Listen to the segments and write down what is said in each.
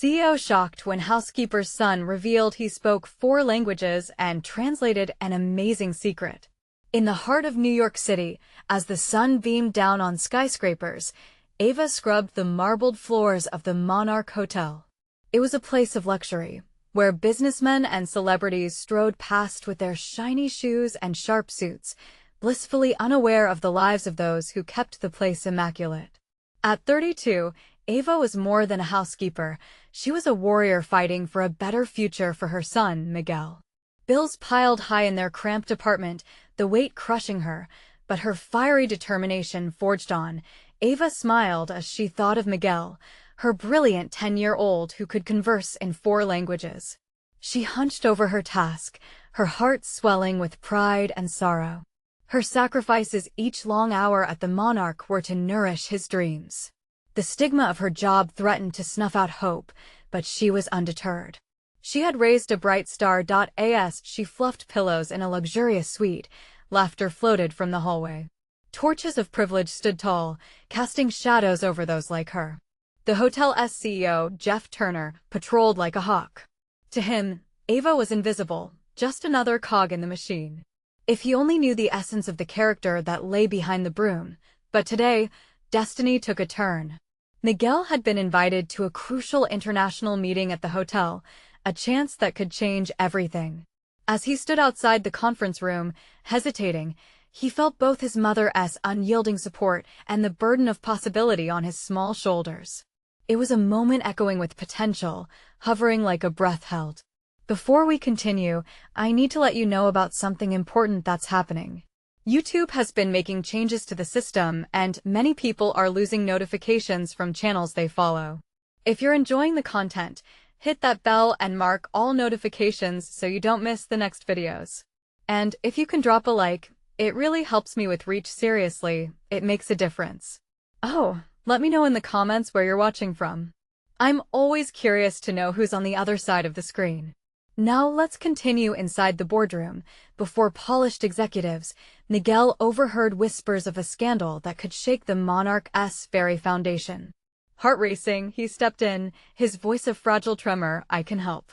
CEO shocked when Housekeeper's son revealed he spoke 4 languages and translated an amazing secret. In the heart of New York City, as the sun beamed down on skyscrapers, Ava scrubbed the marbled floors of the Monarch Hotel. It was a place of luxury, where businessmen and celebrities strode past with their shiny shoes and sharp suits, blissfully unaware of the lives of those who kept the place immaculate. At 32, Ava was more than a housekeeper. She was a warrior fighting for a better future for her son, Miguel. Bills piled high in their cramped apartment, the weight crushing her, but her fiery determination forged on. Ava smiled as she thought of Miguel, her brilliant 10-year-old who could converse in 4 languages. She hunched over her task, her heart swelling with pride and sorrow. Her sacrifices each long hour at the Monarch were to nourish his dreams. The stigma of her job threatened to snuff out hope, but she was undeterred. She had raised a bright star. As she fluffed pillows in a luxurious suite, laughter floated from the hallway. Torches of privilege stood tall, casting shadows over those like her. The hotel's CEO, Jeff Turner, patrolled like a hawk. To him, Ava was invisible, just another cog in the machine. If he only knew the essence of the character that lay behind the broom. But today, destiny took a turn. Miguel had been invited to a crucial international meeting at the hotel, a chance that could change everything. As he stood outside the conference room, hesitating, he felt both his mother's unyielding support and the burden of possibility on his small shoulders. It was a moment echoing with potential, hovering like a breath held. Before we continue, I need to let you know about something important that's happening. YouTube has been making changes to the system, and many people are losing notifications from channels they follow. If you're enjoying the content, hit that bell and mark all notifications so you don't miss the next videos. And if you can drop a like, it really helps me with reach. Seriously, it makes a difference. Oh, let me know in the comments where you're watching from. I'm always curious to know who's on the other side of the screen. Now let's continue inside the boardroom. Before polished executives, Miguel overheard whispers of a scandal that could shake the Monarch's very foundation. Heart racing, he stepped in, his voice a fragile tremor. "I can help."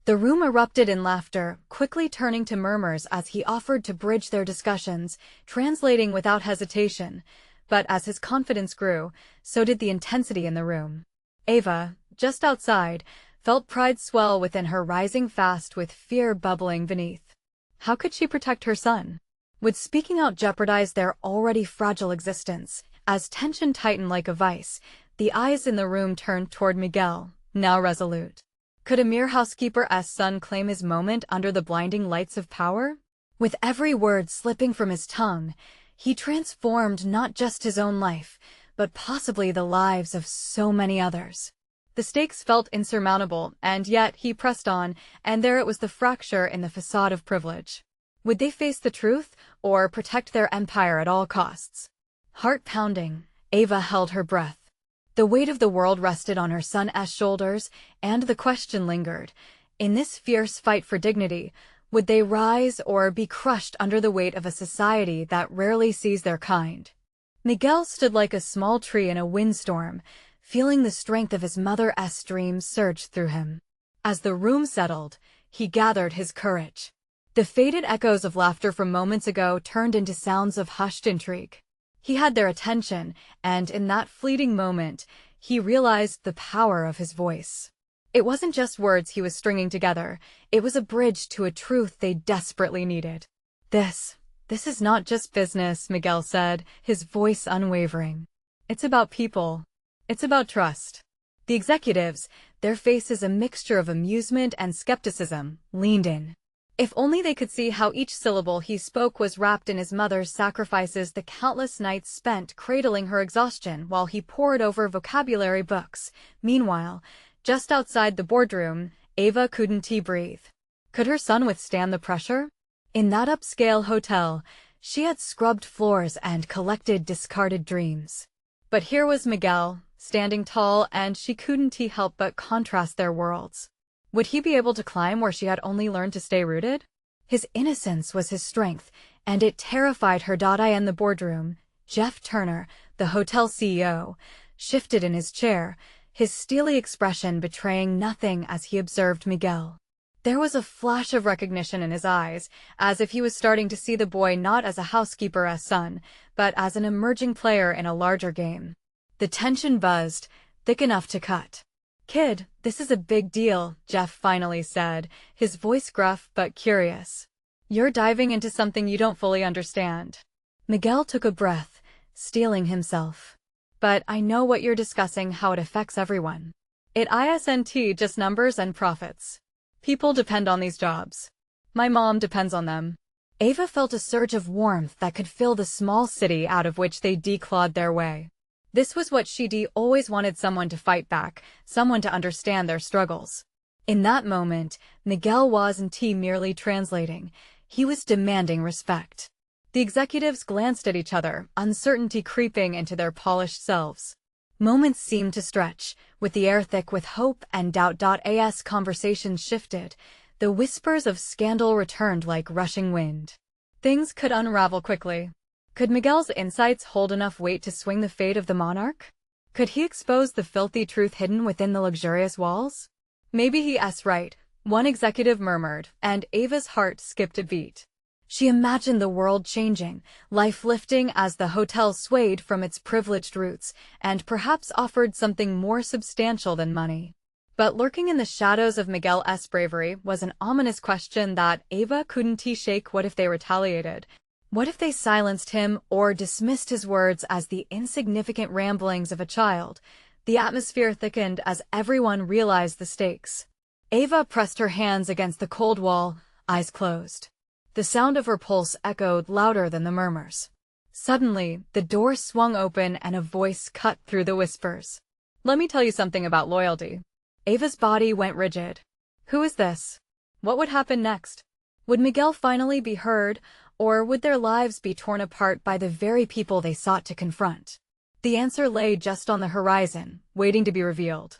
The room erupted in laughter, quickly turning to murmurs as he offered to bridge their discussions, translating without hesitation. But as his confidence grew, so did the intensity in the room. Ava, just outside, felt pride swell within her, rising fast with fear bubbling beneath. How could she protect her son? Would speaking out jeopardize their already fragile existence? As tension tightened like a vice, the eyes in the room turned toward Miguel, now resolute. Could a mere housekeeper's son claim his moment under the blinding lights of power? With every word slipping from his tongue, he transformed not just his own life, but possibly the lives of so many others. The stakes felt insurmountable, and yet he pressed on, and there it was, the fracture in the facade of privilege. Would they face the truth, or protect their empire at all costs? Heart pounding, Ava held her breath. The weight of the world rested on her son's shoulders, and the question lingered. In this fierce fight for dignity, would they rise or be crushed under the weight of a society that rarely sees their kind? Miguel stood like a small tree in a windstorm, feeling the strength of his mother's dreams surge through him. As the room settled, he gathered his courage. The faded echoes of laughter from moments ago turned into sounds of hushed intrigue. He had their attention, and in that fleeting moment, he realized the power of his voice. It wasn't just words he was stringing together, it was a bridge to a truth they desperately needed. This is not just business," Miguel said, his voice unwavering. "It's about people. It's about trust." The executives, their faces a mixture of amusement and skepticism, leaned in. If only they could see how each syllable he spoke was wrapped in his mother's sacrifices, the countless nights spent cradling her exhaustion while he pored over vocabulary books. Meanwhile, just outside the boardroom, Ava couldn't breathe. Could her son withstand the pressure? In that upscale hotel, she had scrubbed floors and collected discarded dreams. But here was Miguel, standing tall, and she couldn't help but contrast their worlds. Would he be able to climb where she had only learned to stay rooted? His innocence was his strength, and it terrified her. In the boardroom, Jeff Turner, the hotel CEO, shifted in his chair, his steely expression betraying nothing as he observed Miguel. There was a flash of recognition in his eyes, as if he was starting to see the boy not as a housekeeper's son, but as an emerging player in a larger game. The tension buzzed, thick enough to cut. "Kid, this is a big deal," Jeff finally said, his voice gruff but curious. "You're diving into something you don't fully understand." Miguel took a breath, steeling himself. "But I know what you're discussing, how it affects everyone. It isn't just numbers and profits. People depend on these jobs. My mom depends on them." Ava felt a surge of warmth that could fill the small city out of which they declawed their way. This was what she'd always wanted: someone to fight back, someone to understand their struggles. In that moment, Miguel wasn't merely translating, he was demanding respect. The executives glanced at each other, uncertainty creeping into their polished selves. Moments seemed to stretch, with the air thick with hope and doubt. As conversations shifted, the whispers of scandal returned like rushing wind. Things could unravel quickly. Could Miguel's insights hold enough weight to swing the fate of the monarch? Could he expose the filthy truth hidden within the luxurious walls? "Maybe he's right," one executive murmured, and Ava's heart skipped a beat. She imagined the world changing, life lifting as the hotel swayed from its privileged roots, and perhaps offered something more substantial than money. But lurking in the shadows of Miguel's bravery was an ominous question that Ava couldn't shake. What if they retaliated? What if they silenced him or dismissed his words as the insignificant ramblings of a child? The atmosphere thickened as everyone realized the stakes. Ava pressed her hands against the cold wall, eyes closed. The sound of her pulse echoed louder than the murmurs. Suddenly, the door swung open and a voice cut through the whispers. "Let me tell you something about loyalty." Ava's body went rigid. Who is this? What would happen next? Would Miguel finally be heard, or would their lives be torn apart by the very people they sought to confront? The answer lay just on the horizon, waiting to be revealed.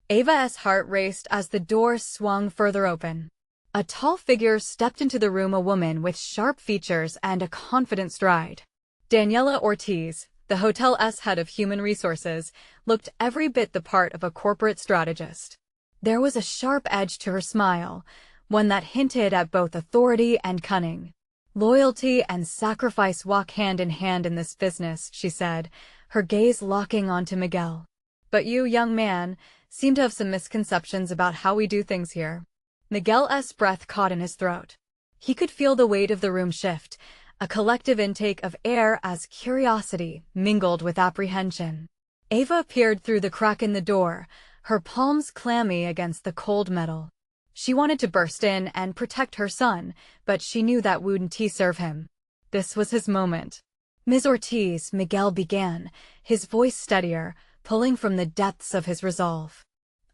Ava's heart raced as the door swung further open. A tall figure stepped into the room, a woman with sharp features and a confident stride. Daniela Ortiz, the hotel's head of human resources, looked every bit the part of a corporate strategist. There was a sharp edge to her smile, one that hinted at both authority and cunning. "Loyalty and sacrifice walk hand in hand in this business," she said, her gaze locking onto Miguel. "But you, young man, seem to have some misconceptions about how we do things here." Miguel's breath caught in his throat. He could feel the weight of the room shift, a collective intake of air as curiosity mingled with apprehension. Ava peered through the crack in the door, her palms clammy against the cold metal. She wanted to burst in and protect her son, but she knew that wouldn't serve him. This was his moment. "Ms. Ortiz," Miguel began, his voice steadier, pulling from the depths of his resolve.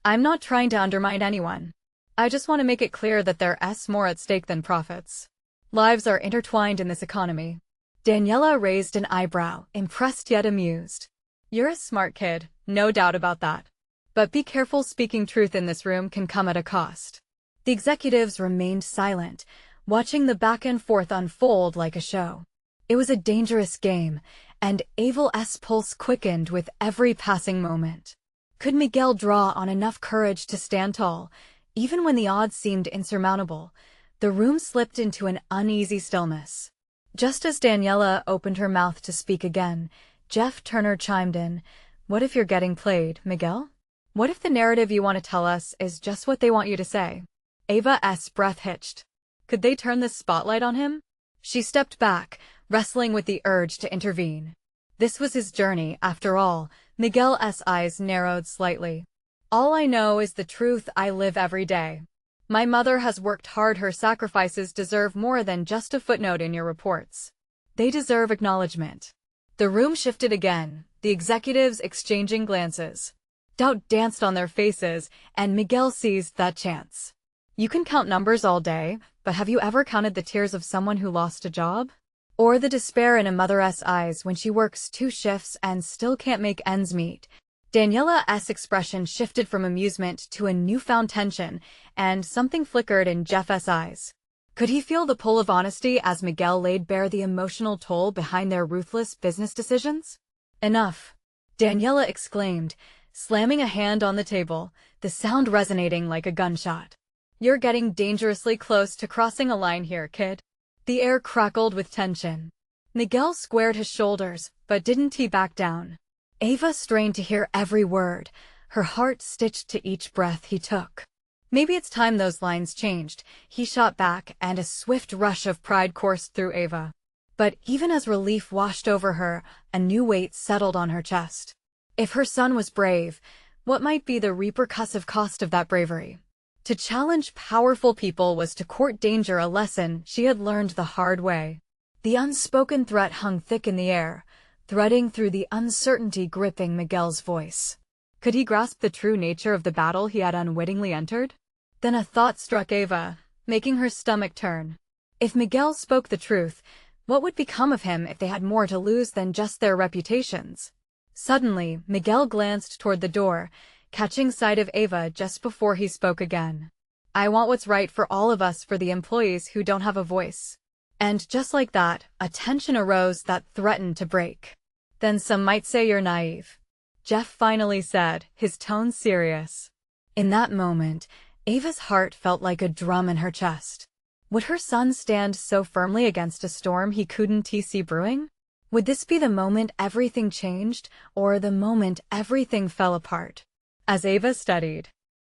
"I'm not trying to undermine anyone. I just want to make it clear that there's more at stake than profits. Lives are intertwined in this economy." Daniela raised an eyebrow, impressed yet amused. "You're a smart kid, no doubt about that. But be careful, speaking truth in this room can come at a cost." The executives remained silent, watching the back and forth unfold like a show. It was a dangerous game, and Ava's pulse quickened with every passing moment. Could Miguel draw on enough courage to stand tall, even when the odds seemed insurmountable? The room slipped into an uneasy stillness. Just as Daniela opened her mouth to speak again, Jeff Turner chimed in. "What if you're getting played, Miguel? What if the narrative you want to tell us is just what they want you to say?" Ava's breath hitched. Could they turn the spotlight on him? She stepped back, wrestling with the urge to intervene. This was his journey, after all. Miguel's eyes narrowed slightly. "All I know is the truth I live every day. My mother has worked hard. Her sacrifices deserve more than just a footnote in your reports. They deserve acknowledgement." The room shifted again, the executives exchanging glances. Doubt danced on their faces, and Miguel seized that chance. "You can count numbers all day, but have you ever counted the tears of someone who lost a job? Or the despair in a mother's eyes when she works 2 shifts and still can't make ends meet?" Daniela's expression shifted from amusement to a newfound tension, and something flickered in Jeff's eyes. Could he feel the pull of honesty as Miguel laid bare the emotional toll behind their ruthless business decisions? "Enough," Daniela exclaimed, slamming a hand on the table, the sound resonating like a gunshot. "You're getting dangerously close to crossing a line here, kid." The air crackled with tension. Miguel squared his shoulders, but didn't he back down? Ava strained to hear every word, her heart stitched to each breath he took. "Maybe it's time those lines changed," he shot back, and a swift rush of pride coursed through Ava. But even as relief washed over her, a new weight settled on her chest. If her son was brave, what might be the repercussive cost of that bravery? To challenge powerful people was to court danger, a lesson she had learned the hard way. The unspoken threat hung thick in the air, threading through the uncertainty gripping Miguel's voice. Could he grasp the true nature of the battle he had unwittingly entered? Then a thought struck Ava, making her stomach turn. If Miguel spoke the truth, what would become of him if they had more to lose than just their reputations? Suddenly, Miguel glanced toward the door, catching sight of Ava just before he spoke again. "I want what's right for all of us, for the employees who don't have a voice." And just like that, a tension arose that threatened to break. "Then some might say you're naive," Jeff finally said, his tone serious. In that moment, Ava's heart felt like a drum in her chest. Would her son stand so firmly against a storm he couldn't see brewing? Would this be the moment everything changed, or the moment everything fell apart? As Ava studied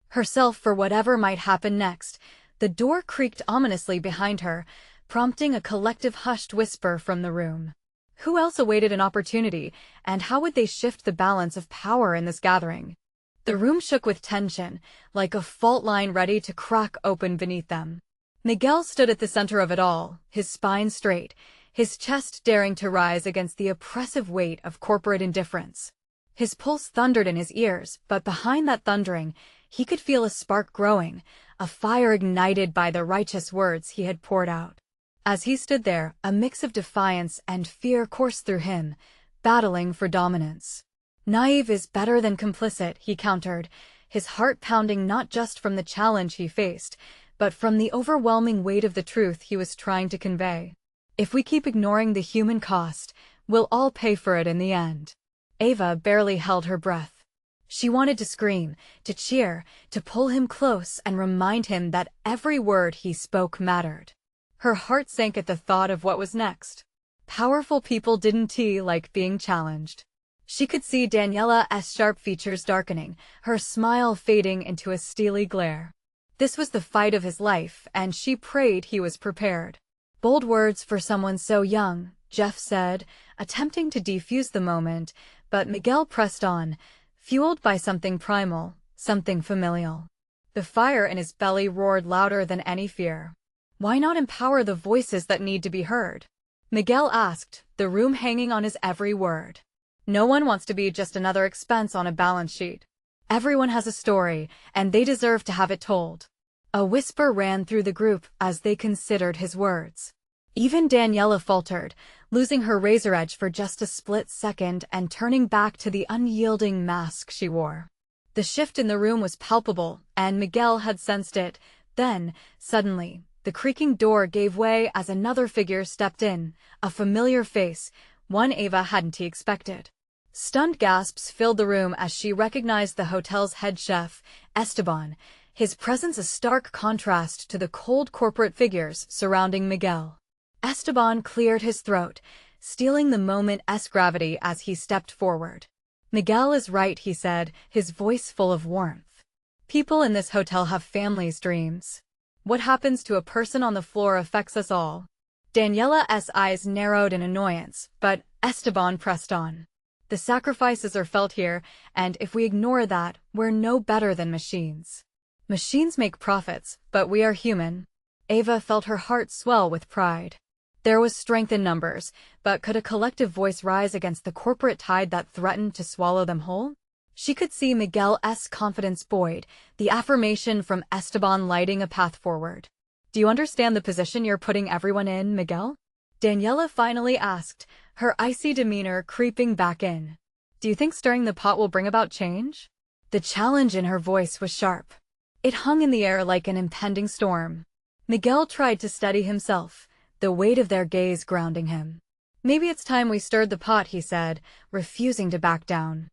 herself for whatever might happen next, the door creaked ominously behind her, prompting a collective hushed whisper from the room. Who else awaited an opportunity, and how would they shift the balance of power in this gathering? The room shook with tension, like a fault line ready to crack open beneath them. Miguel stood at the center of it all, his spine straight, his chest daring to rise against the oppressive weight of corporate indifference. His pulse thundered in his ears, but behind that thundering, he could feel a spark growing, a fire ignited by the righteous words he had poured out. As he stood there, a mix of defiance and fear coursed through him, battling for dominance. "Naive is better than complicit," he countered, his heart pounding not just from the challenge he faced, but from the overwhelming weight of the truth he was trying to convey. "If we keep ignoring the human cost, we'll all pay for it in the end." Ava barely held her breath. She wanted to scream, to cheer, to pull him close and remind him that every word he spoke mattered. Her heart sank at the thought of what was next. Powerful people didn't like being challenged. She could see Daniela's sharp features darkening, her smile fading into a steely glare. This was the fight of his life, and she prayed he was prepared. "Bold words for someone so young," Jeff said, attempting to defuse the moment, but Miguel pressed on, fueled by something primal, something familial. The fire in his belly roared louder than any fear. "Why not empower the voices that need to be heard?" Miguel asked, the room hanging on his every word. "No one wants to be just another expense on a balance sheet. Everyone has a story, and they deserve to have it told." A whisper ran through the group as they considered his words. Even Daniela faltered, losing her razor edge for just a split second and turning back to the unyielding mask she wore. The shift in the room was palpable, and Miguel had sensed it. Then, suddenly, the creaking door gave way as another figure stepped in, a familiar face, one Ava hadn't expected. Stunned gasps filled the room as she recognized the hotel's head chef, Esteban, his presence a stark contrast to the cold corporate figures surrounding Miguel. Esteban cleared his throat, stealing the moment's gravity as he stepped forward. "Miguel is right," he said, his voice full of warmth. "People in this hotel have families, dreams. What happens to a person on the floor affects us all." Daniela's eyes narrowed in annoyance, but Esteban pressed on. "The sacrifices are felt here, and if we ignore that, we're no better than machines. Machines make profits, but we are human." Ava felt her heart swell with pride. There was strength in numbers, but could a collective voice rise against the corporate tide that threatened to swallow them whole? She could see Miguel's confidence buoyed, the affirmation from Esteban lighting a path forward. "Do you understand the position you're putting everyone in, Miguel?" Daniela finally asked, her icy demeanor creeping back in. "Do you think stirring the pot will bring about change?" The challenge in her voice was sharp. It hung in the air like an impending storm. Miguel tried to steady himself, the weight of their gaze grounding him. "Maybe it's time we stirred the pot," he said, refusing to back down.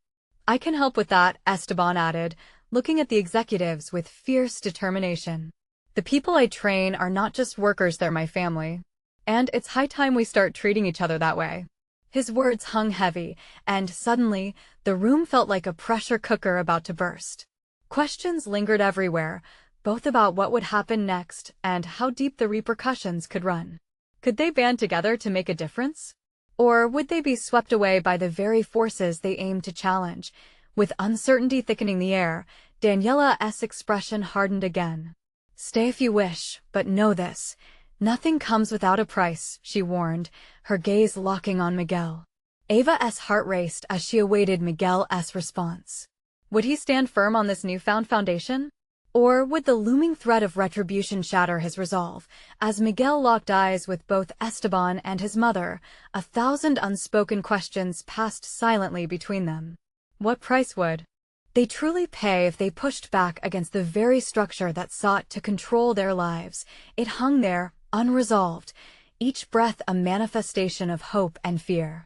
I can help with that, Esteban added, looking at the executives with fierce determination. The people I train are not just workers, they're my family. And it's high time we start treating each other that way. His words hung heavy, and suddenly, the room felt like a pressure cooker about to burst. Questions lingered everywhere, both about what would happen next and how deep the repercussions could run. Could they band together to make a difference? Or would they be swept away by the very forces they aimed to challenge? With uncertainty thickening the air, Daniela's expression hardened again. Stay if you wish, but know this. Nothing comes without a price, she warned, her gaze locking on Miguel. Ava's heart raced as she awaited Miguel's response. Would he stand firm on this newfound foundation? Or would the looming threat of retribution shatter his resolve? As Miguel locked eyes with both Esteban and his mother, 1,000 unspoken questions passed silently between them. What price would they truly pay if they pushed back against the very structure that sought to control their lives? It hung there, unresolved, each breath a manifestation of hope and fear.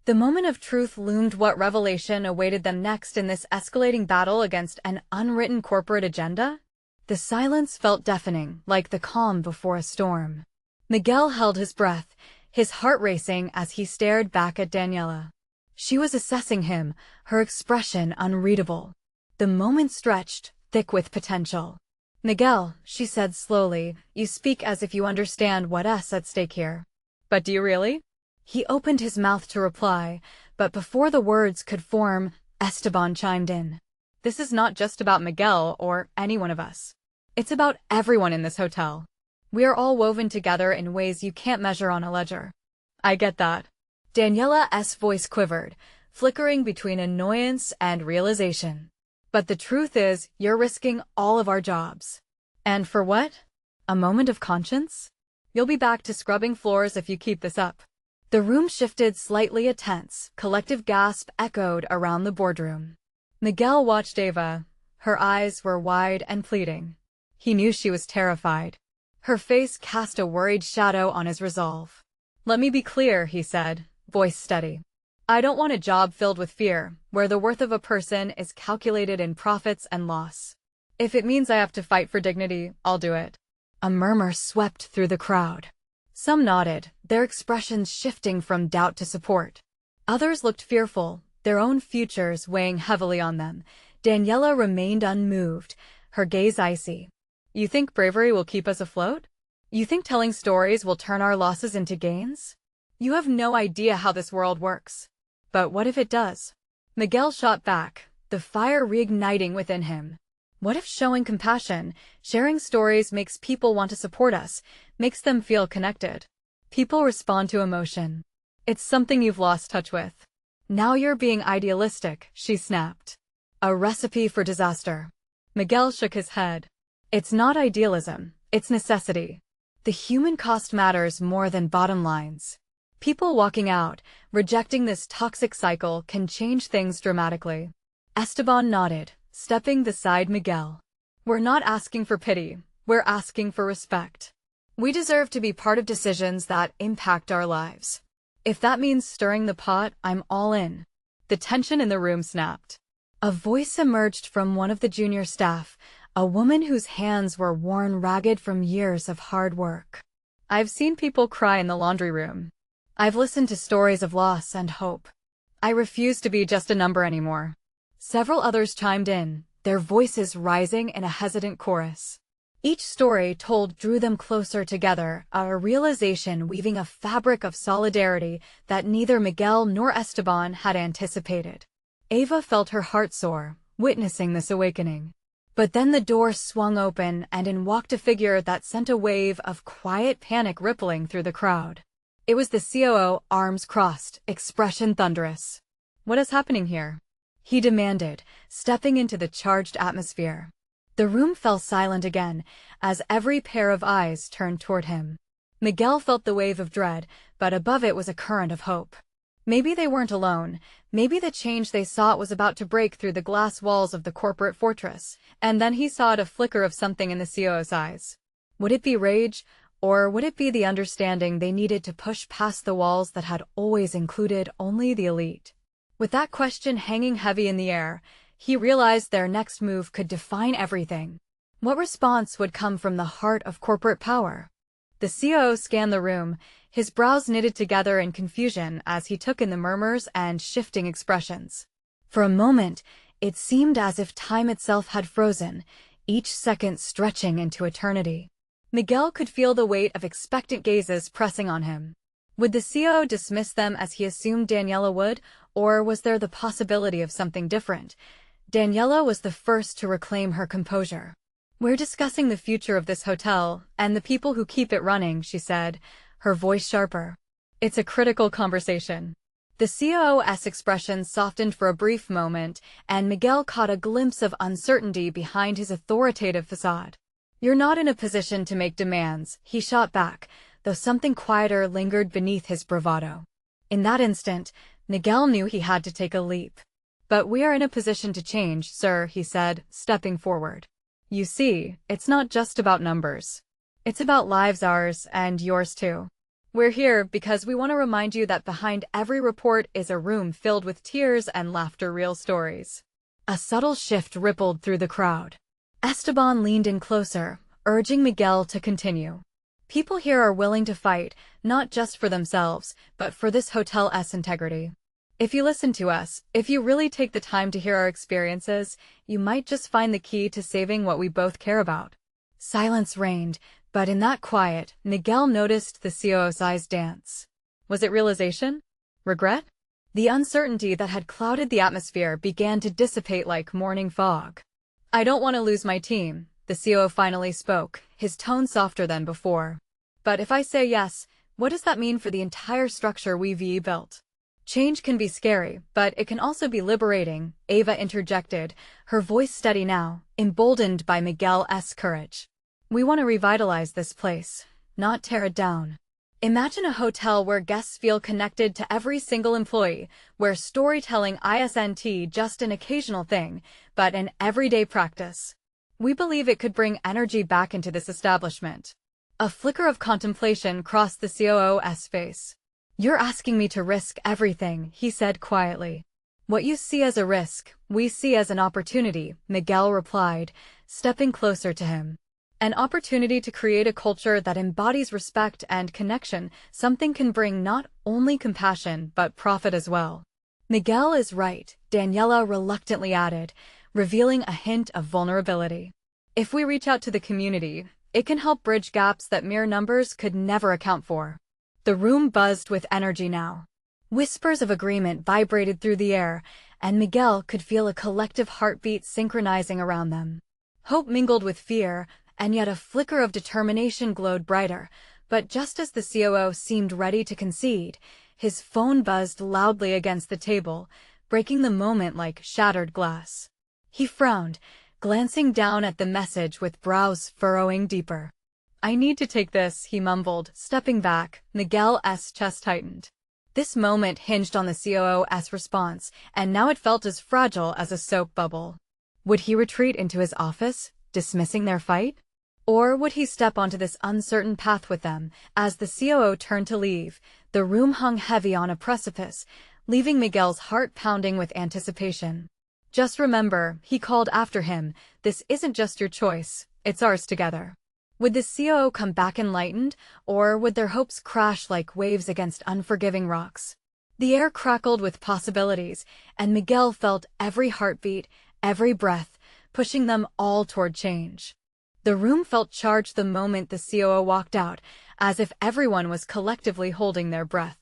The moment of truth loomed. What revelation awaited them next in this escalating battle against an unwritten corporate agenda? The silence felt deafening, like the calm before a storm. Miguel held his breath, his heart racing as he stared back at Daniela. She was assessing him, her expression unreadable. The moment stretched, thick with potential. Miguel, she said slowly, you speak as if you understand what's at stake here. But do you really? He opened his mouth to reply, but before the words could form, Esteban chimed in. This is not just about Miguel or any one of us. It's about everyone in this hotel. We are all woven together in ways you can't measure on a ledger. I get that. Daniela's voice quivered, flickering between annoyance and realization. But the truth is, you're risking all of our jobs. And for what? A moment of conscience? You'll be back to scrubbing floors if you keep this up. The room shifted slightly. A tense, collective gasp echoed around the boardroom. Miguel watched Ava. Her eyes were wide and pleading. He knew she was terrified. Her face cast a worried shadow on his resolve. Let me be clear, he said, voice steady. I don't want a job filled with fear, where the worth of a person is calculated in profits and loss. If it means I have to fight for dignity, I'll do it. A murmur swept through the crowd. Some nodded, their expressions shifting from doubt to support. Others looked fearful, their own futures weighing heavily on them. Daniela remained unmoved, her gaze icy. You think bravery will keep us afloat? You think telling stories will turn our losses into gains? You have no idea how this world works. But what if it does? Miguel shot back, the fire reigniting within him. What if showing compassion, sharing stories makes people want to support us, makes them feel connected? People respond to emotion. It's something you've lost touch with. Now you're being idealistic, she snapped. A recipe for disaster. Miguel shook his head. It's not idealism, it's necessity. The human cost matters more than bottom lines. People walking out, rejecting this toxic cycle can change things dramatically. Esteban nodded, stepping beside Miguel. We're not asking for pity, we're asking for respect. We deserve to be part of decisions that impact our lives. If that means stirring the pot, I'm all in. The tension in the room snapped. A voice emerged from one of the junior staff, a woman whose hands were worn ragged from years of hard work. I've seen people cry in the laundry room. I've listened to stories of loss and hope. I refuse to be just a number anymore. Several others chimed in, their voices rising in a hesitant chorus. Each story told drew them closer together, a realization weaving a fabric of solidarity that neither Miguel nor Esteban had anticipated. Ava felt her heart soar, witnessing this awakening. But then the door swung open and in walked a figure that sent a wave of quiet panic rippling through the crowd. It was the COO, arms crossed, expression thunderous. What is happening here? He demanded, stepping into the charged atmosphere. The room fell silent again, as every pair of eyes turned toward him. Miguel felt the wave of dread, but above it was a current of hope. Maybe they weren't alone. Maybe the change they sought was about to break through the glass walls of the corporate fortress. And then he saw a flicker of something in the COO's eyes. Would it be rage? Or would it be the understanding they needed to push past the walls that had always included only the elite? With that question hanging heavy in the air, he realized their next move could define everything. What response would come from the heart of corporate power? The COO scanned the room, his brows knitted together in confusion as he took in the murmurs and shifting expressions. For a moment, it seemed as if time itself had frozen, each second stretching into eternity. Miguel could feel the weight of expectant gazes pressing on him. Would the COO dismiss them as he assumed Daniela would, or was there the possibility of something different? Daniela was the first to reclaim her composure. "We're discussing the future of this hotel, and the people who keep it running," she said, her voice sharper. "It's a critical conversation." The COO's expression softened for a brief moment, and Miguel caught a glimpse of uncertainty behind his authoritative facade. "You're not in a position to make demands," he shot back, though something quieter lingered beneath his bravado. In that instant, Miguel knew he had to take a leap. "But we are in a position to change, sir," he said, stepping forward. "You see, it's not just about numbers. It's about lives, ours and yours too. We're here because we want to remind you that behind every report is a room filled with tears and laughter, real stories." A subtle shift rippled through the crowd. Esteban leaned in closer, urging Miguel to continue. "People here are willing to fight, not just for themselves, but for this hotel's integrity. If you listen to us, if you really take the time to hear our experiences, you might just find the key to saving what we both care about." Silence reigned, but in that quiet, Miguel noticed the COO's eyes dance. Was it realization? Regret? The uncertainty that had clouded the atmosphere began to dissipate like morning fog. "I don't want to lose my team," the COO finally spoke, his tone softer than before. "But if I say yes, what does that mean for the entire structure we've built?" "Change can be scary, but it can also be liberating," Ava interjected, her voice steady now, emboldened by Miguel's courage. "We want to revitalize this place, not tear it down. Imagine a hotel where guests feel connected to every single employee, where storytelling isn't just an occasional thing, but an everyday practice. We believe it could bring energy back into this establishment." A flicker of contemplation crossed the COO's face. "You're asking me to risk everything," he said quietly. "What you see as a risk, we see as an opportunity," Miguel replied, stepping closer to him. "An opportunity to create a culture that embodies respect and connection, something can bring not only compassion but profit as well." "Miguel is right," Daniela reluctantly added, revealing a hint of vulnerability. "If we reach out to the community, it can help bridge gaps that mere numbers could never account for." The room buzzed with energy now. Whispers of agreement vibrated through the air, and Miguel could feel a collective heartbeat synchronizing around them. Hope mingled with fear, and yet a flicker of determination glowed brighter. But just as the COO seemed ready to concede, his phone buzzed loudly against the table, breaking the moment like shattered glass. He frowned, glancing down at the message with brows furrowing deeper. "I need to take this," he mumbled, stepping back, Miguel's chest tightened. This moment hinged on the COO's response, and now it felt as fragile as a soap bubble. Would he retreat into his office, dismissing their fight? Or would he step onto this uncertain path with them? As the COO turned to leave, the room hung heavy on a precipice, leaving Miguel's heart pounding with anticipation. "Just remember," he called after him, "this isn't just your choice, it's ours together." Would the COO come back enlightened, or would their hopes crash like waves against unforgiving rocks? The air crackled with possibilities, and Miguel felt every heartbeat, every breath, pushing them all toward change. The room felt charged the moment the COO walked out, as if everyone was collectively holding their breath.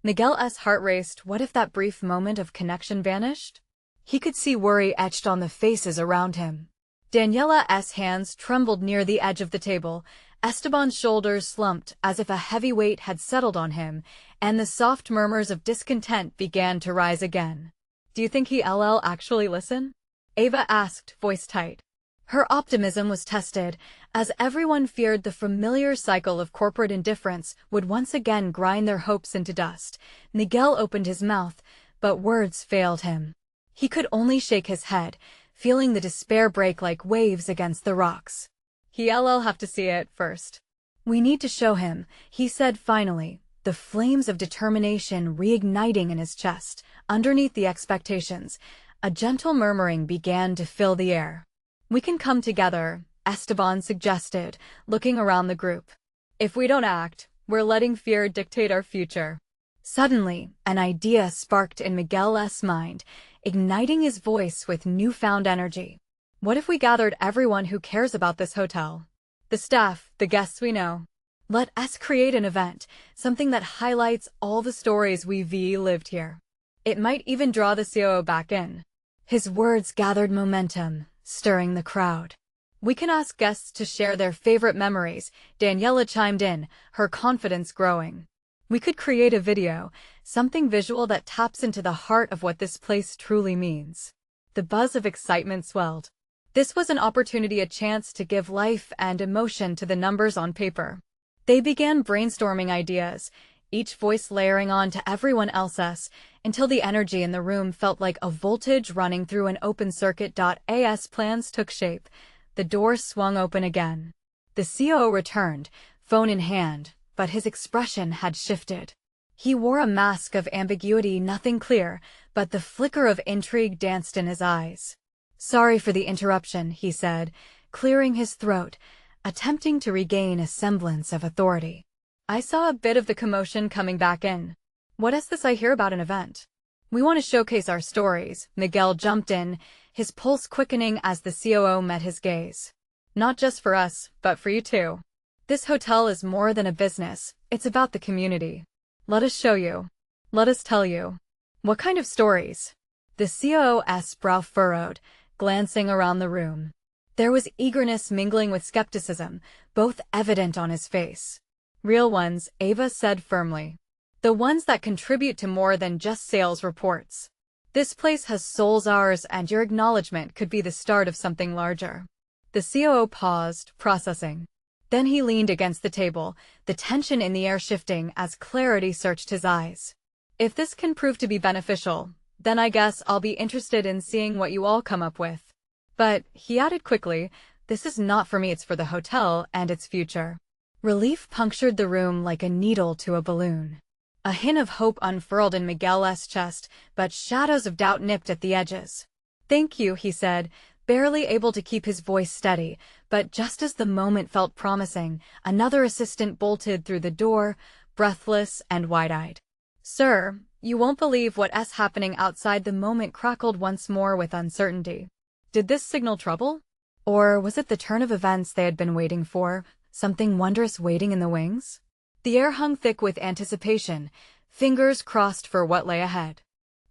Miguel's heart raced. What if that brief moment of connection vanished? He could see worry etched on the faces around him. Daniela's hands trembled near the edge of the table, Esteban's shoulders slumped as if a heavy weight had settled on him, and the soft murmurs of discontent began to rise again. "Do you think he'll actually listen?" Ava asked, voice tight. Her optimism was tested, as everyone feared the familiar cycle of corporate indifference would once again grind their hopes into dust. Miguel opened his mouth, but words failed him. He could only shake his head, feeling the despair break like waves against the rocks. "He'll have to see it first." "We need to show him," he said finally, the flames of determination reigniting in his chest. Underneath the expectations, a gentle murmuring began to fill the air. "We can come together," Esteban suggested, looking around the group. "If we don't act, we're letting fear dictate our future." Suddenly, an idea sparked in Miguel's mind, igniting his voice with newfound energy. "What if we gathered everyone who cares about this hotel? The staff, the guests we know. Let us create an event, something that highlights all the stories we've lived here. It might even draw the COO back in." His words gathered momentum, stirring the crowd. "We can ask guests to share their favorite memories," Daniela chimed in, her confidence growing. "We could create a video, something visual that taps into the heart of what this place truly means." The buzz of excitement swelled. This was an opportunity, a chance to give life and emotion to the numbers on paper. They began brainstorming ideas, each voice layering on to everyone else's, until the energy in the room felt like a voltage running through an open circuit. As plans took shape, the door swung open again. The COO returned, phone in hand, but his expression had shifted. He wore a mask of ambiguity, nothing clear, but the flicker of intrigue danced in his eyes. "Sorry for the interruption," he said, clearing his throat, attempting to regain a semblance of authority. "I saw a bit of the commotion coming back in. What is this I hear about an event? We want to showcase our stories." Miguel jumped in, his pulse quickening as the COO met his gaze. "Not just for us, but for you too. This hotel is more than a business, it's about the community. Let us show you. Let us tell you." "What kind of stories?" The COO's brow furrowed, glancing around the room. There was eagerness mingling with skepticism, both evident on his face. "Real ones," Ava said firmly. "The ones that contribute to more than just sales reports. This place has souls, ours, and your acknowledgement could be the start of something larger." The COO paused, processing. Then he leaned against the table, the tension in the air shifting as clarity searched his eyes. "If this can prove to be beneficial, then I guess I'll be interested in seeing what you all come up with. But," he added quickly, "this is not for me, it's for the hotel and its future." Relief punctured the room like a needle to a balloon. A hint of hope unfurled in Miguel's chest, but shadows of doubt nipped at the edges. "Thank you," he said, barely able to keep his voice steady, but just as the moment felt promising, another assistant bolted through the door, breathless and wide-eyed. "Sir, you won't believe what's happening outside." The moment crackled once more with uncertainty. Did this signal trouble? Or was it the turn of events they had been waiting for, something wondrous waiting in the wings? The air hung thick with anticipation, fingers crossed for what lay ahead.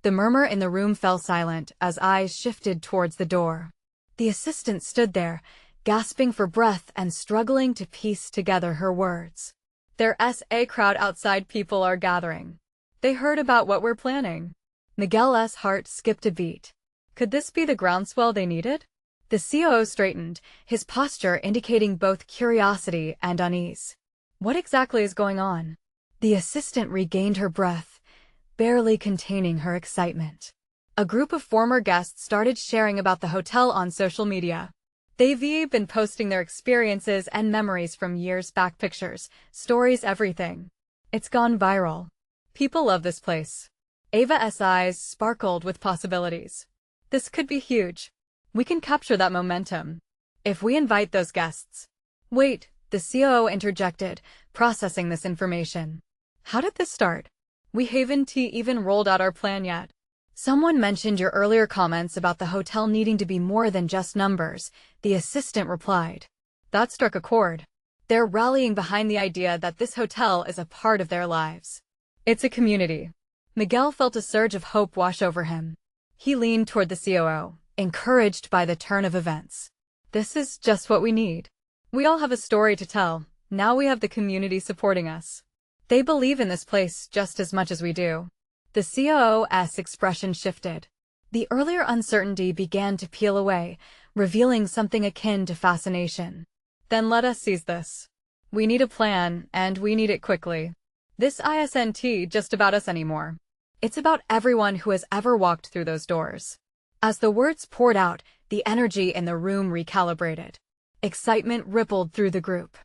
The murmur in the room fell silent as eyes shifted towards the door. The assistant stood there, gasping for breath and struggling to piece together her words. "There's a crowd outside, people are gathering. They heard about what we're planning." Miguel's heart skipped a beat. Could this be the groundswell they needed? The COO straightened, his posture indicating both curiosity and unease. "What exactly is going on?" The assistant regained her breath, barely containing her excitement. A group of former guests started sharing about the hotel on social media. They've been posting their experiences and memories from years back, pictures, stories, everything. It's gone viral. People love this place. Ava's eyes sparkled with possibilities. "This could be huge. We can capture that momentum. If we invite those guests." "Wait," the COO interjected, processing this information. "How did this start? We haven't even rolled out our plan yet." "Someone mentioned your earlier comments about the hotel needing to be more than just numbers," the assistant replied. That struck a chord. They're rallying behind the idea that this hotel is a part of their lives. It's a community. Miguel felt a surge of hope wash over him. He leaned toward the COO, encouraged by the turn of events. "This is just what we need. We all have a story to tell. Now we have the community supporting us. They believe in this place just as much as we do." The COO's expression shifted. The earlier uncertainty began to peel away, revealing something akin to fascination. "Then let us seize this. We need a plan, and we need it quickly. This isn't just about us anymore. It's about everyone who has ever walked through those doors." As the words poured out, the energy in the room recalibrated. Excitement rippled through the group.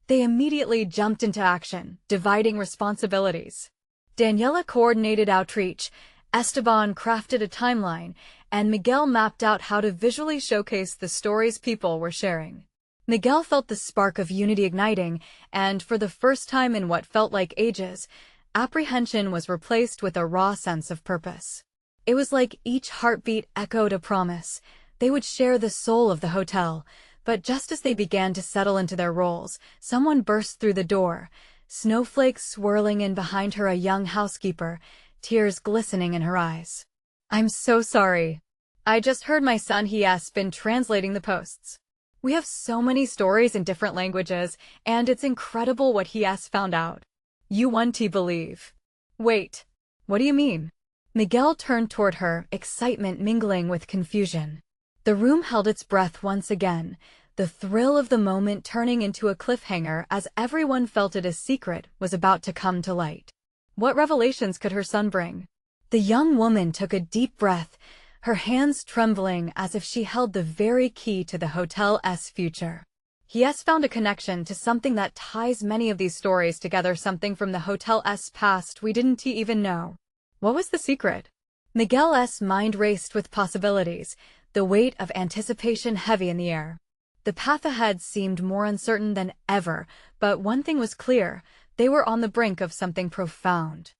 They immediately jumped into action, dividing responsibilities. Daniela coordinated outreach, Esteban crafted a timeline, and Miguel mapped out how to visually showcase the stories people were sharing. Miguel felt the spark of unity igniting, and for the first time in what felt like ages, apprehension was replaced with a raw sense of purpose. It was like each heartbeat echoed a promise. They would share the soul of the hotel, but just as they began to settle into their roles, someone burst through the door, snowflakes swirling in behind her, a young housekeeper, tears glistening in her eyes. "I'm so sorry. I just heard my son has been translating the posts. We have so many stories in different languages, and it's incredible what he has found out. You want to believe." "Wait, what do you mean?" Miguel turned toward her, excitement mingling with confusion. The room held its breath once again, the thrill of the moment turning into a cliffhanger as everyone felt a secret was about to come to light. What revelations could her son bring? The young woman took a deep breath, her hands trembling as if she held the very key to the hotel's future. He has found a connection to something that ties many of these stories together, something from the hotel's past we didn't even know. What was the secret? Miguel's mind raced with possibilities, the weight of anticipation heavy in the air. The path ahead seemed more uncertain than ever, but one thing was clear: they were on the brink of something profound.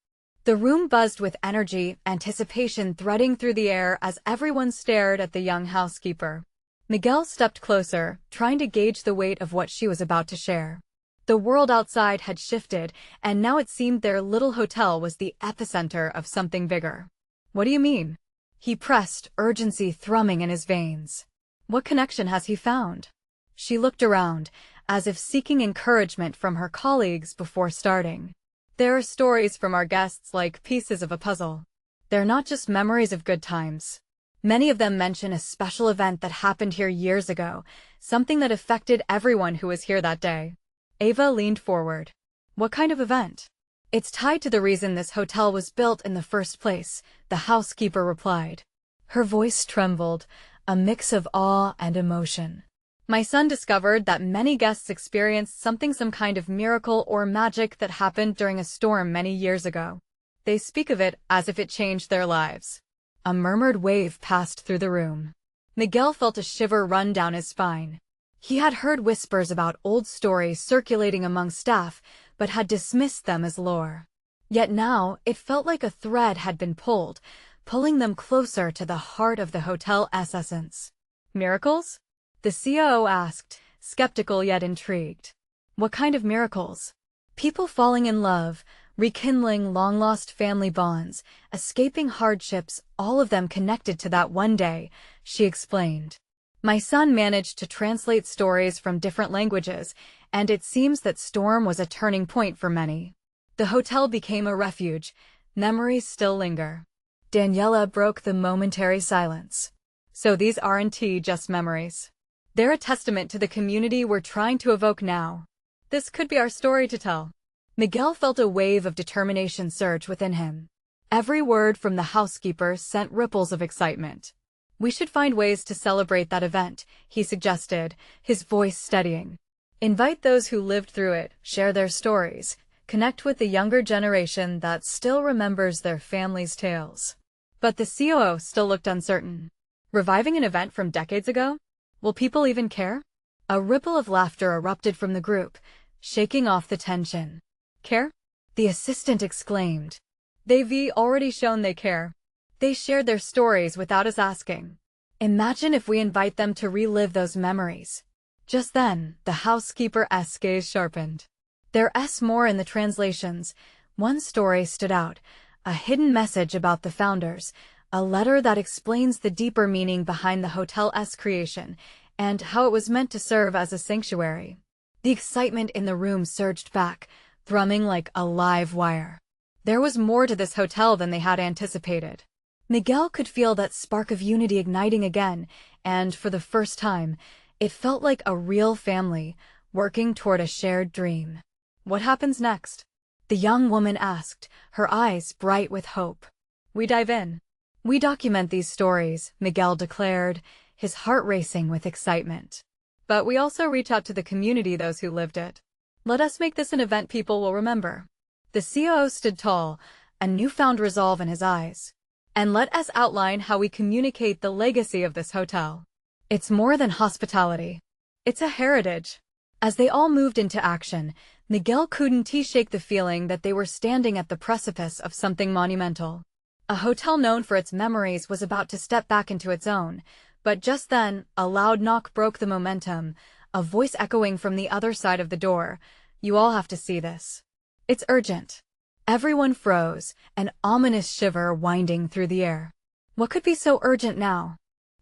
The room buzzed with energy, anticipation threading through the air as everyone stared at the young housekeeper. Miguel stepped closer, trying to gauge the weight of what she was about to share. The world outside had shifted, and now it seemed their little hotel was the epicenter of something bigger. "What do you mean?" He pressed, urgency thrumming in his veins. "What connection has he found?" She looked around, as if seeking encouragement from her colleagues before starting. "There are stories from our guests like pieces of a puzzle. They're not just memories of good times. Many of them mention a special event that happened here years ago, something that affected everyone who was here that day." Ava leaned forward. "What kind of event?" "It's tied to the reason this hotel was built in the first place," the housekeeper replied. Her voice trembled, a mix of awe and emotion. "My son discovered that many guests experienced some kind of miracle or magic that happened during a storm many years ago. They speak of it as if it changed their lives." A murmured wave passed through the room. Miguel felt a shiver run down his spine. He had heard whispers about old stories circulating among staff, but had dismissed them as lore. Yet now, it felt like a thread had been pulled, pulling them closer to the heart of the hotel's essence. "Miracles?" the COO asked, skeptical yet intrigued. "What kind of miracles?" "People falling in love, rekindling long-lost family bonds, escaping hardships, all of them connected to that one day," she explained. "My son managed to translate stories from different languages, and it seems that storm was a turning point for many. The hotel became a refuge. Memories still linger." Daniela broke the momentary silence. "So these aren't just memories. They're a testament to the community we're trying to evoke now. This could be our story to tell." Miguel felt a wave of determination surge within him. Every word from the housekeeper sent ripples of excitement. "We should find ways to celebrate that event," he suggested, his voice steadying. "Invite those who lived through it, share their stories, connect with the younger generation that still remembers their family's tales." But the COO still looked uncertain. "Reviving an event from decades ago? Will people even care?" A ripple of laughter erupted from the group, shaking off the tension. "Care?" the assistant exclaimed. "They've already shown they care. They shared their stories without us asking. Imagine if we invite them to relive those memories." Just then, the housekeeper's gaze sharpened. There's more in the translations. One story stood out, a hidden message about the founders, a letter that explains the deeper meaning behind the hotel's creation, and how it was meant to serve as a sanctuary. The excitement in the room surged back, thrumming like a live wire. There was more to this hotel than they had anticipated. Miguel could feel that spark of unity igniting again, and for the first time, it felt like a real family, working toward a shared dream. "What happens next?" the young woman asked, her eyes bright with hope. "We dive in. We document these stories," Miguel declared, his heart racing with excitement. "But we also reach out to the community, those who lived it. Let us make this an event people will remember." The COO stood tall, a newfound resolve in his eyes. and let us outline how we communicate the legacy of this hotel. It's more than hospitality. It's a heritage. As they all moved into action, Miguel couldn't shake the feeling that they were standing at the precipice of something monumental. A hotel known for its memories was about to step back into its own, but just then, a loud knock broke the momentum, a voice echoing from the other side of the door. "You all have to see this. It's urgent." Everyone froze, an ominous shiver winding through the air. What could be so urgent now?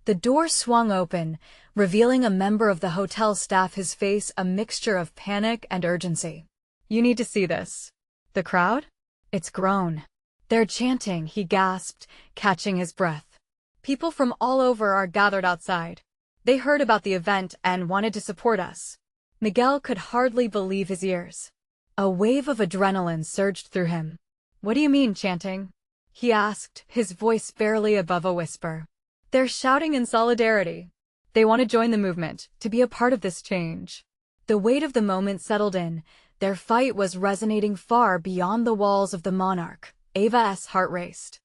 The door swung open, revealing a member of the hotel staff, his face a mixture of panic and urgency. "You need to see this." "The crowd? It's grown. They're chanting," he gasped, catching his breath. "People from all over are gathered outside. They heard about the event and wanted to support us." Miguel could hardly believe his ears. A wave of adrenaline surged through him. "What do you mean, chanting?" he asked, his voice barely above a whisper. "They're shouting in solidarity. They want to join the movement, to be a part of this change." The weight of the moment settled in. Their fight was resonating far beyond the walls of the Monarch. Ava's heart raced.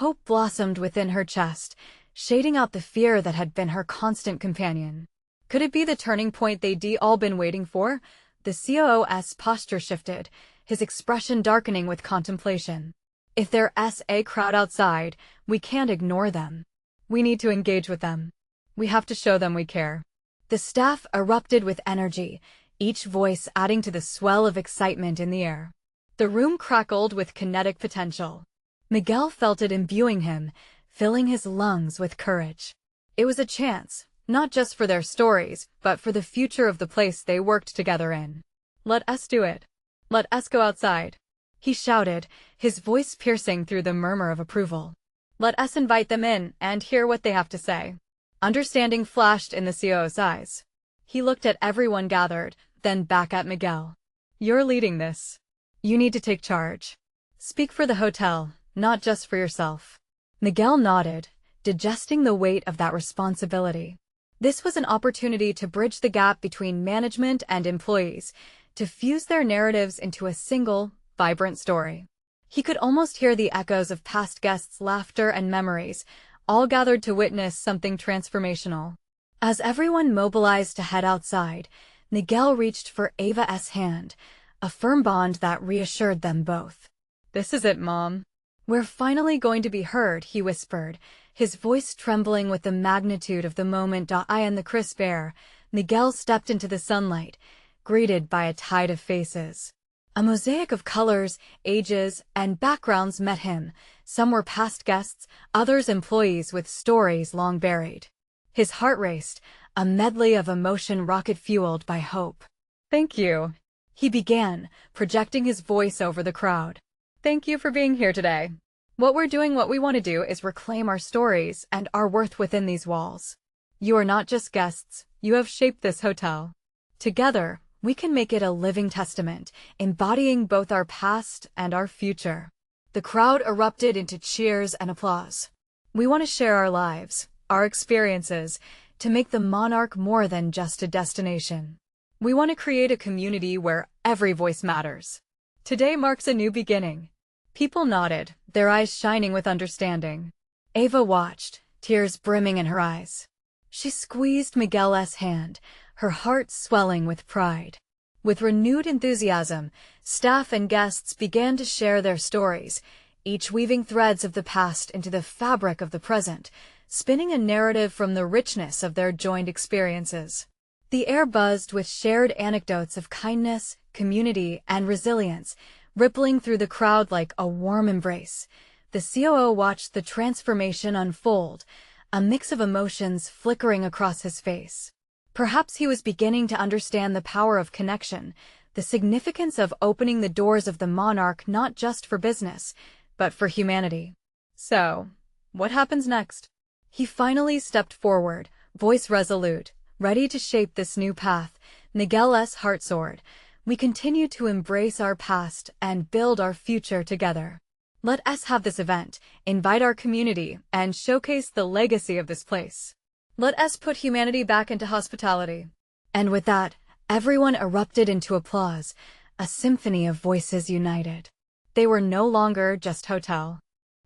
Hope blossomed within her chest, shading out the fear that had been her constant companion. Could it be the turning point they'd all been waiting for? The COO's posture shifted, his expression darkening with contemplation. "If there's a crowd outside, we can't ignore them. We need to engage with them. We have to show them we care." The staff erupted with energy, each voice adding to the swell of excitement in the air. The room crackled with kinetic potential. Miguel felt it imbuing him, filling his lungs with courage. It was a chance, not just for their stories, but for the future of the place they worked together in. "Let us do it. Let us go outside," he shouted, his voice piercing through the murmur of approval. "Let us invite them in and hear what they have to say." Understanding flashed in the COO's eyes. He looked at everyone gathered, then back at Miguel. "You're leading this. You need to take charge. Speak for the hotel, not just for yourself." Miguel nodded, digesting the weight of that responsibility. This was an opportunity to bridge the gap between management and employees, to fuse their narratives into a single, vibrant story. He could almost hear the echoes of past guests' laughter and memories, all gathered to witness something transformational. As everyone mobilized to head outside, Miguel reached for Ava's hand, a firm bond that reassured them both. "This is it, Mom. We're finally going to be heard," he whispered, his voice trembling with the magnitude of the moment. In the crisp air, Miguel stepped into the sunlight, greeted by a tide of faces. A mosaic of colors, ages, and backgrounds met him. Some were past guests, others employees with stories long buried. His heart raced, a medley of emotion rocket-fueled by hope. "Thank you," he began, projecting his voice over the crowd. "Thank you for being here today. What we want to do is reclaim our stories and our worth within these walls. You are not just guests, you have shaped this hotel. Together, we can make it a living testament, embodying both our past and our future." The crowd erupted into cheers and applause. "We want to share our lives, our experiences, to make the Monarch more than just a destination. We want to create a community where every voice matters. Today marks a new beginning." People nodded, their eyes shining with understanding. Ava watched, tears brimming in her eyes. She squeezed Miguel's hand, her heart swelling with pride. With renewed enthusiasm, staff and guests began to share their stories, each weaving threads of the past into the fabric of the present, spinning a narrative from the richness of their joined experiences. The air buzzed with shared anecdotes of kindness, community, and resilience, rippling through the crowd like a warm embrace. The COO watched the transformation unfold, a mix of emotions flickering across his face. Perhaps he was beginning to understand the power of connection, the significance of opening the doors of the Monarch not just for business, but for humanity. "So, what happens next?" He finally stepped forward, voice resolute, ready to shape this new path. Miguel's heart soared. "We continue to embrace our past and build our future together. Let us have this event, invite our community, and showcase the legacy of this place. Let us put humanity back into hospitality." And with that, everyone erupted into applause, a symphony of voices united. They were no longer just hotel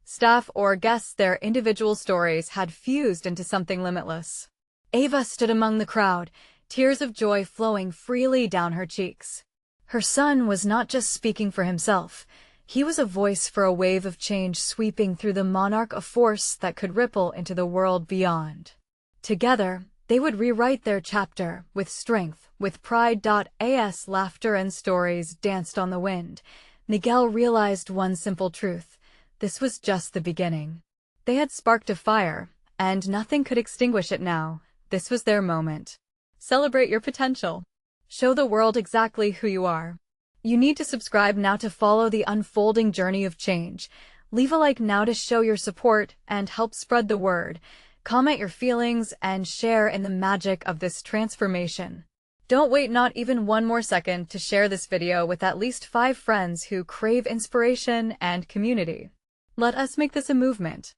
Staff or guests, their individual stories had fused into something limitless. Ava stood among the crowd, tears of joy flowing freely down her cheeks. Her son was not just speaking for himself. He was a voice for a wave of change sweeping through the monarch, a force that could ripple into the world beyond. Together, they would rewrite their chapter, with strength, with pride. As laughter and stories danced on the wind, Miguel realized one simple truth. This was just the beginning. They had sparked a fire, and nothing could extinguish it now. This was their moment. Celebrate your potential. Show the world exactly who you are. You need to subscribe now to follow the unfolding journey of change. Leave a like now to show your support and help spread the word. Comment your feelings and share in the magic of this transformation. Don't wait not even one more second to share this video with at least 5 friends who crave inspiration and community. Let us make this a movement.